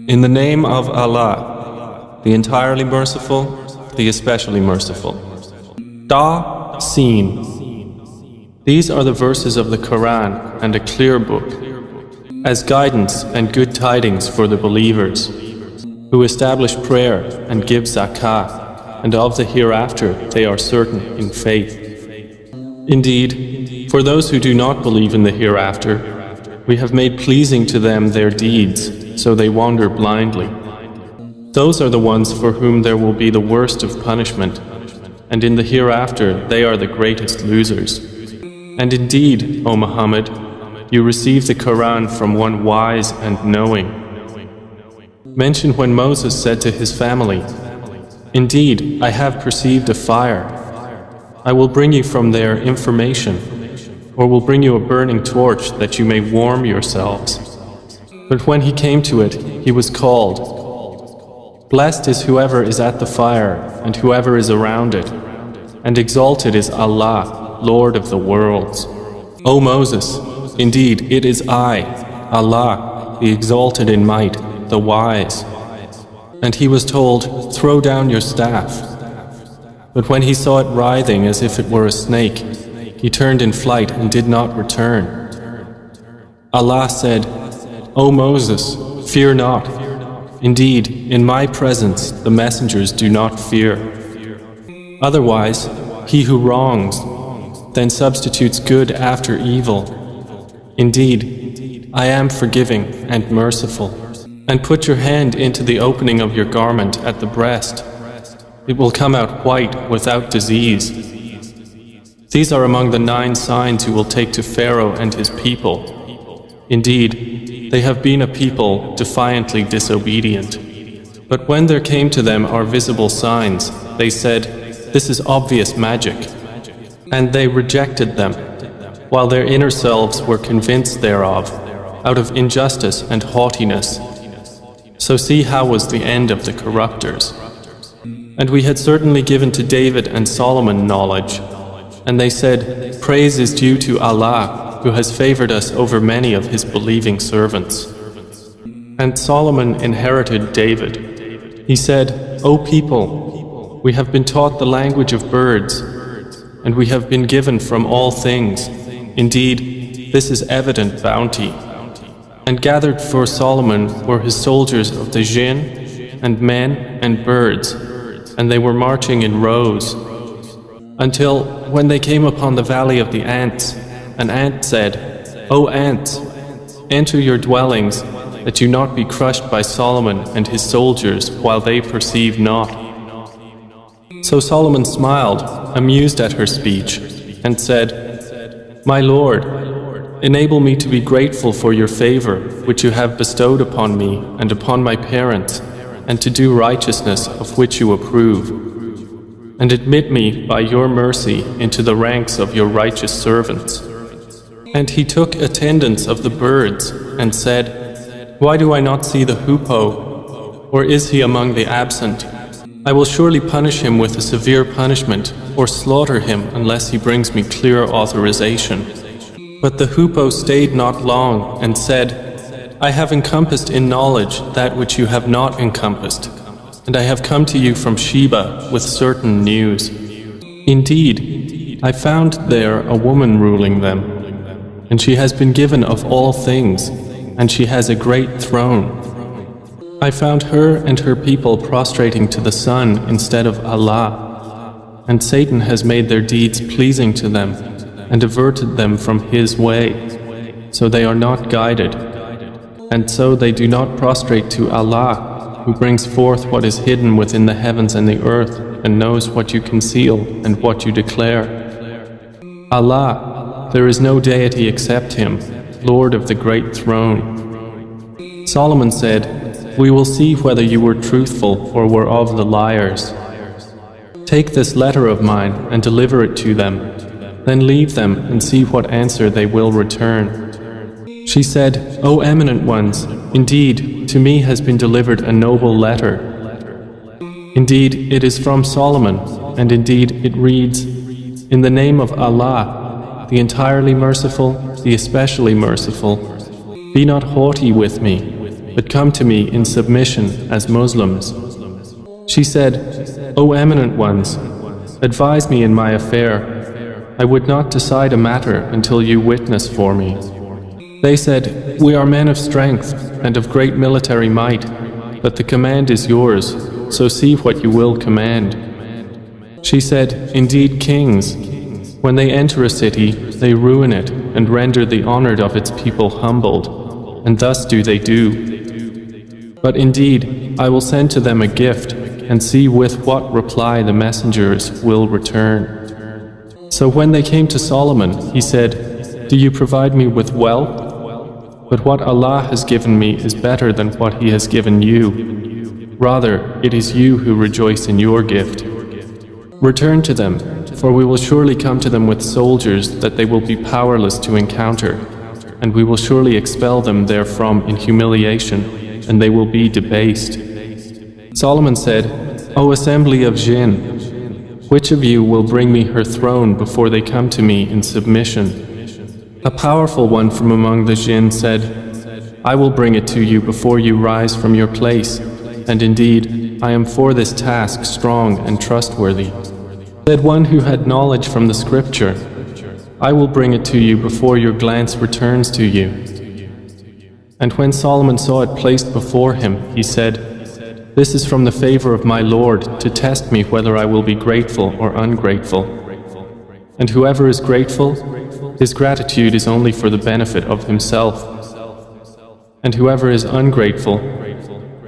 In the name of Allah, the entirely merciful, the especially merciful. Ta, Seen. These are the verses of the Quran and a clear book, as guidance and good tidings for the believers, who establish prayer and give zakah, and of the hereafter they are certain in faith. Indeed, for those who do not believe in the hereafter, we have made pleasing to them their deeds, so they wander blindly. Those are the ones for whom there will be the worst of punishment, and in the hereafter they are the greatest losers. And indeed, O Muhammad, you received the Quran from one wise and knowing. Mention when Moses said to his family, "Indeed, I have perceived a fire. I will bring you from there information, or will bring you a burning torch that you may warm yourselves." But when he came to it, he was called. Blessed is whoever is at the fire and whoever is around it, and exalted is Allah, Lord of the worlds. O Moses, indeed it is I, Allah, the exalted in might, the wise. And he was told, "Throw down your staff." But when he saw it writhing as if it were a snake, he turned in flight and did not return. Allah said, "O Moses, fear not. Indeed, in my presence the messengers do not fear. Otherwise, he who wrongs, then substitutes good after evil. Indeed, I am forgiving and merciful. And put your hand into the opening of your garment at the breast. It will come out white without disease. These are among the 9 signs you will take to Pharaoh and his people. Indeed, they have been a people defiantly disobedient. But when there came to them our visible signs, they said, "This is obvious magic." And they rejected them, while their inner selves were convinced thereof, out of injustice and haughtiness. So see how was the end of the corruptors. And we had certainly given to David and Solomon knowledge. And they said, "Praise is due to Allah, who has favored us over many of his believing servants." And Solomon inherited David. He said, "O people, we have been taught the language of birds, and we have been given from all things. Indeed, this is evident bounty." And gathered for Solomon were his soldiers of the jinn, and men and birds, and they were marching in rows. Until when they came upon the valley of the ants, an ant said, "O ants, enter your dwellings, that you not be crushed by Solomon and his soldiers while they perceive not." So Solomon smiled, amused at her speech, and said, "My Lord, enable me to be grateful for your favor which you have bestowed upon me and upon my parents, and to do righteousness of which you approve. And admit me by your mercy into the ranks of your righteous servants." And he took attendance of the birds and said, "Why do I not see the hoopoe? Or is he among the absent? I will surely punish him with a severe punishment, or slaughter him unless he brings me clear authorization." But the hoopoe stayed not long and said, "I have encompassed in knowledge that which you have not encompassed, and I have come to you from Sheba with certain news. Indeed, I found there a woman ruling them, and she has been given of all things, and she has a great throne. I found her and her people prostrating to the sun instead of Allah, and Satan has made their deeds pleasing to them and averted them from his way, so they are not guided. And so they do not prostrate to Allah, who brings forth what is hidden within the heavens and the earth, and knows what you conceal and what you declare. Allah, there is no deity except Him, Lord of the great throne." Solomon said, "We will see whether you were truthful or were of the liars. Take this letter of mine and deliver it to them, then leave them and see what answer they will return." She said, "O eminent ones, indeed, to me has been delivered a noble letter. Indeed, it is from Solomon, and indeed it reads, In the name of Allah, the entirely merciful, the especially merciful. Be not haughty with me, but come to me in submission as Muslims. She said, O eminent ones, advise me in my affair. I would not decide a matter until you witness for me. They said, we are men of strength and of great military might, but the command is yours, so see what you will command. She said, indeed, kings, when they enter a city, they ruin it and render the honored of its people humbled, and thus do they do. But indeed, I will send to them a gift and see with what reply the messengers will return. So when they came to Solomon, he said, do you provide me with wealth? But what Allah has given me is better than what He has given you. Rather, it is you who rejoice in your gift. Return to them, for we will surely come to them with soldiers that they will be powerless to encounter, and we will surely expel them therefrom in humiliation, and they will be debased. Solomon said, O assembly of jinn, which of you will bring me her throne before they come to me in submission? A powerful one from among the jinn said, I will bring it to you before you rise from your place, and indeed, I am for this task strong and trustworthy. Said one who had knowledge from the scripture, I will bring it to you before your glance returns to you. And when Solomon saw it placed before him, he said, this is from the favor of my Lord to test me whether I will be grateful or ungrateful. And whoever is grateful, his gratitude is only for the benefit of himself. And whoever is ungrateful,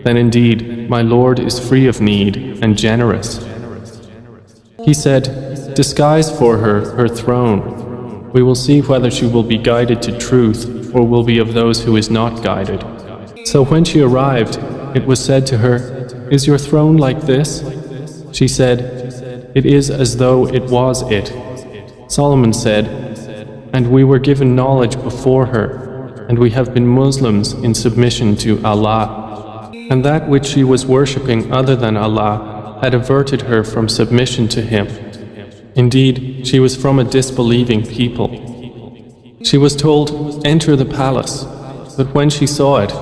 then indeed my Lord is free of need and generous. He said, disguise for her her throne. We will see whether she will be guided to truth or will be of those who is not guided. So when she arrived, it was said to her, is your throne like this? She said, it is as though it was it. Solomon said, and we were given knowledge before her, and we have been Muslims in submission to Allah. And that which she was worshipping other than Allah had averted her from submission to Him. Indeed, she was from a disbelieving people. She was told, enter the palace, but when she saw it,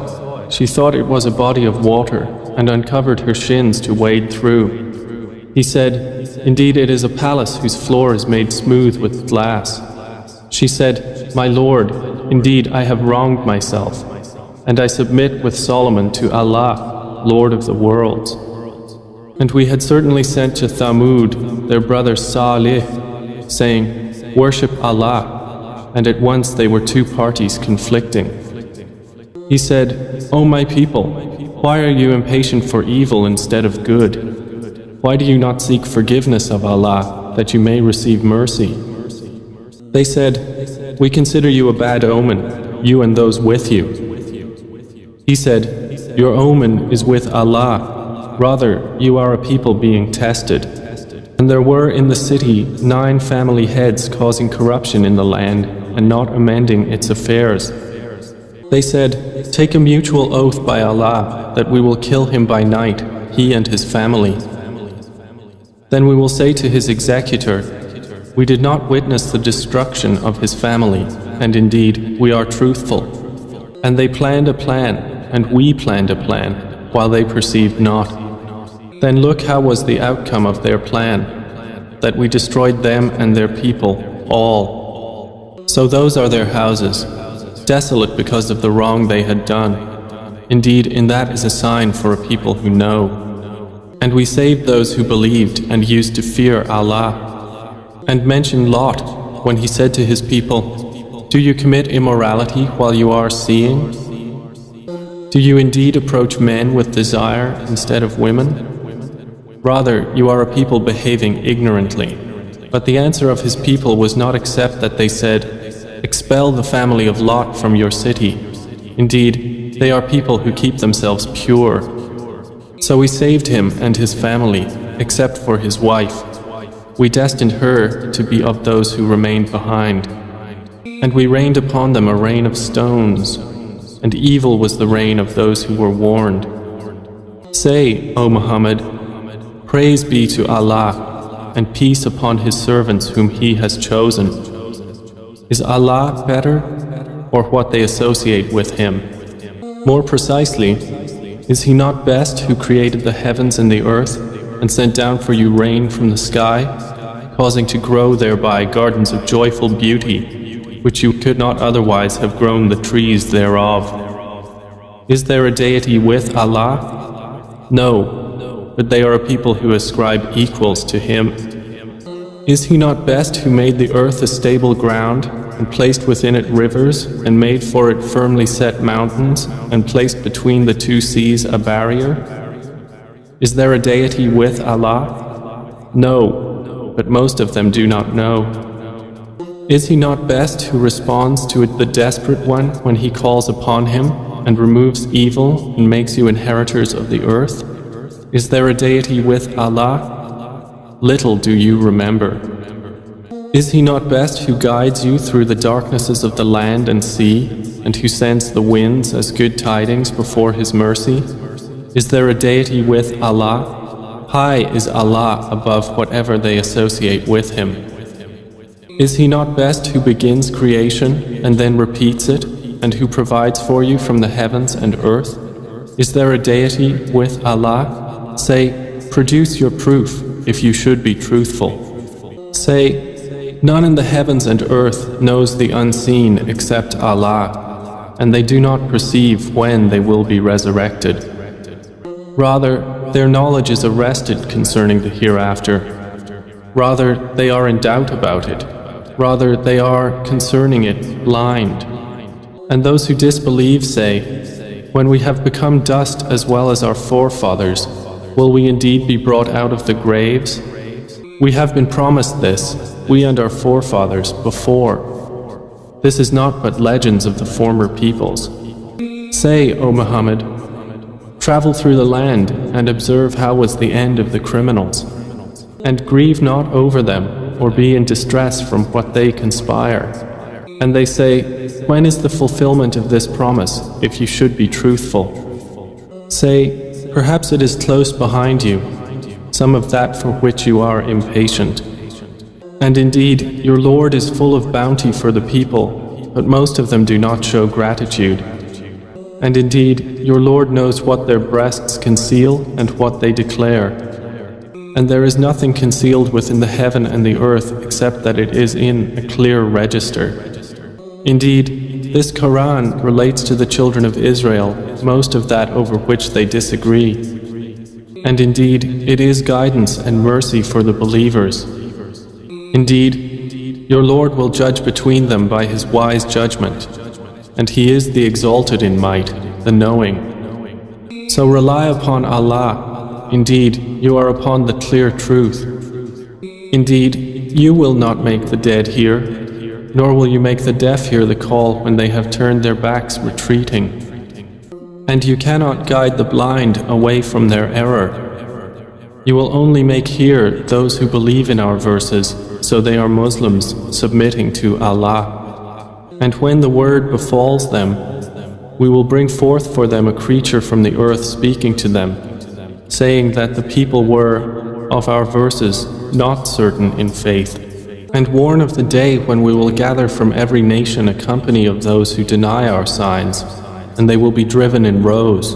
she thought it was a body of water and uncovered her shins to wade through. He said, indeed it is a palace whose floor is made smooth with glass. She said, my Lord, indeed I have wronged myself, and I submit with Solomon to Allah, Lord of the worlds. And we had certainly sent to Thamud their brother Salih, saying, worship Allah, and at once they were two parties conflicting. He said, O my people, why are you impatient for evil instead of good? Why do you not seek forgiveness of Allah, that you may receive mercy? They said, we consider you a bad omen, you and those with you. He said, your omen is with Allah, rather you are a people being tested. And there were in the city 9 family heads causing corruption in the land and not amending its affairs. They said, take a mutual oath by Allah that we will kill him by night, he and his family. Then we will say to his executor, we did not witness the destruction of his family, and indeed we are truthful. And they planned a plan, and we planned a plan, while they perceived not. Then look how was the outcome of their plan, that we destroyed them and their people, all. So those are their houses, desolate because of the wrong they had done. Indeed, in that is a sign for a people who know. And we saved those who believed and used to fear Allah. And mention Lot when he said to his people, do you commit immorality while you are seeing? Do you indeed approach men with desire instead of women? Rather, you are a people behaving ignorantly. But the answer of his people was not except that they said, expel the family of Lot from your city. Indeed, they are people who keep themselves pure. So we saved him and his family, except for his wife. We destined her to be of those who remained behind. And we rained upon them a rain of stones, and evil was the rain of those who were warned. Say, O Muhammad, praise be to Allah, and peace upon His servants whom He has chosen. Is Allah better, or what they associate with Him? More precisely, is He not best who created the heavens and the earth and sent down for you rain from the sky, causing to grow thereby gardens of joyful beauty, which you could not otherwise have grown the trees thereof? Is there a deity with Allah? No, but they are a people who ascribe equals to Him. Is He not best who made the earth a stable ground, and placed within it rivers, and made for it firmly set mountains, and placed between the two seas a barrier? Is there a deity with Allah? No, but most of them do not know. Is He not best who responds to the desperate one when he calls upon Him, and removes evil and makes you inheritors of the earth? Is there a deity with Allah? Little do you remember. Is He not best who guides you through the darknesses of the land and sea, and who sends the winds as good tidings before His mercy? Is there a deity with Allah? High is Allah above whatever they associate with Him. Is He not best who begins creation and then repeats it, and who provides for you from the heavens and earth? Is there a deity with Allah? Say, produce your proof if you should be truthful. Say, none in the heavens and earth knows the unseen except Allah, and they do not perceive when they will be resurrected. Rather, their knowledge is arrested concerning the hereafter. Rather, they are in doubt about it. Rather, they are, concerning it, blind. And those who disbelieve say, when we have become dust as well as our forefathers, will we indeed be brought out of the graves? We have been promised this, we and our forefathers, before. This is not but legends of the former peoples. Say, O Muhammad, travel through the land and observe how was the end of the criminals, and grieve not over them or be in distress from what they conspire. And they say, when is the fulfillment of this promise, if you should be truthful? Say, perhaps it is close behind you, some of that for which you are impatient. And indeed, your Lord is full of bounty for the people, but most of them do not show gratitude. And indeed, your Lord knows what their breasts conceal and what they declare. And there is nothing concealed within the heaven and the earth except that it is in a clear register. Indeed, this Quran relates to the children of Israel most of that over which they disagree. And indeed, it is guidance and mercy for the believers. Indeed, your Lord will judge between them by His wise judgment, and He is the exalted in might, the knowing. So rely upon Allah. Indeed, you are upon the clear truth. Indeed, you will not make the dead hear, nor will you make the deaf hear the call when they have turned their backs retreating. And you cannot guide the blind away from their error. You will only make hear those who believe in our verses, so they are Muslims submitting to Allah. And when the word befalls them, we will bring forth for them a creature from the earth speaking to them, saying that the people were, of our verses, not certain in faith. And warn of the day when we will gather from every nation a company of those who deny our signs, and they will be driven in rows.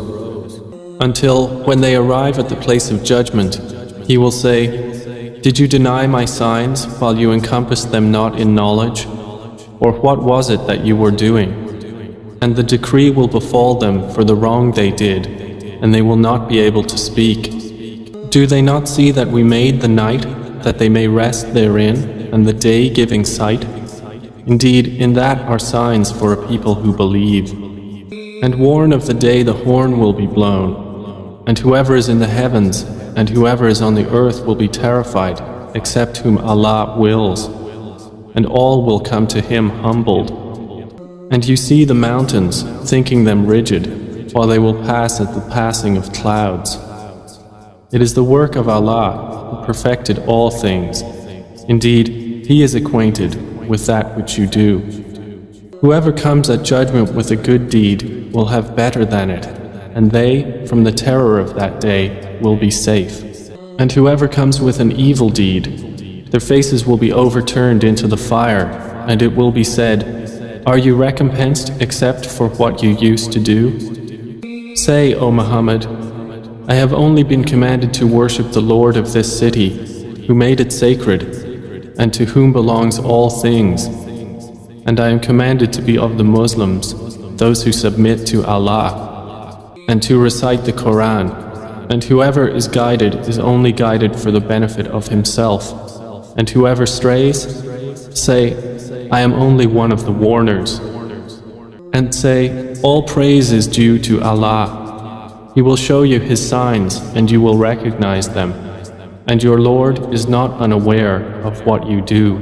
Until, when they arrive at the place of judgment, He will say, did you deny my signs while you encompassed them not in knowledge? Or what was it that you were doing? And the decree will befall them for the wrong they did, and they will not be able to speak. Do they not see that we made the night, that they may rest therein, and the day giving sight? Indeed, in that are signs for a people who believe. And warn of the day the horn will be blown, and whoever is in the heavens and whoever is on the earth will be terrified, except whom Allah wills, and all will come to Him humbled. And you see the mountains, thinking them rigid, while they will pass at the passing of clouds. It is the work of Allah, who perfected all things. Indeed, He is acquainted with that which you do. Whoever comes at judgment with a good deed will have better than it, and they, from the terror of that day, will be safe. And whoever comes with an evil deed, their faces will be overturned into the fire, and it will be said, are you recompensed except for what you used to do? Say, O Muhammad, I have only been commanded to worship the Lord of this city, who made it sacred, and to whom belongs all things. And I am commanded to be of the Muslims, those who submit to Allah, and to recite the Qur'an. And whoever is guided is only guided for the benefit of himself. And whoever strays, say, I am only one of the warners. And say, all praise is due to Allah. He will show you His signs and you will recognize them. And your Lord is not unaware of what you do.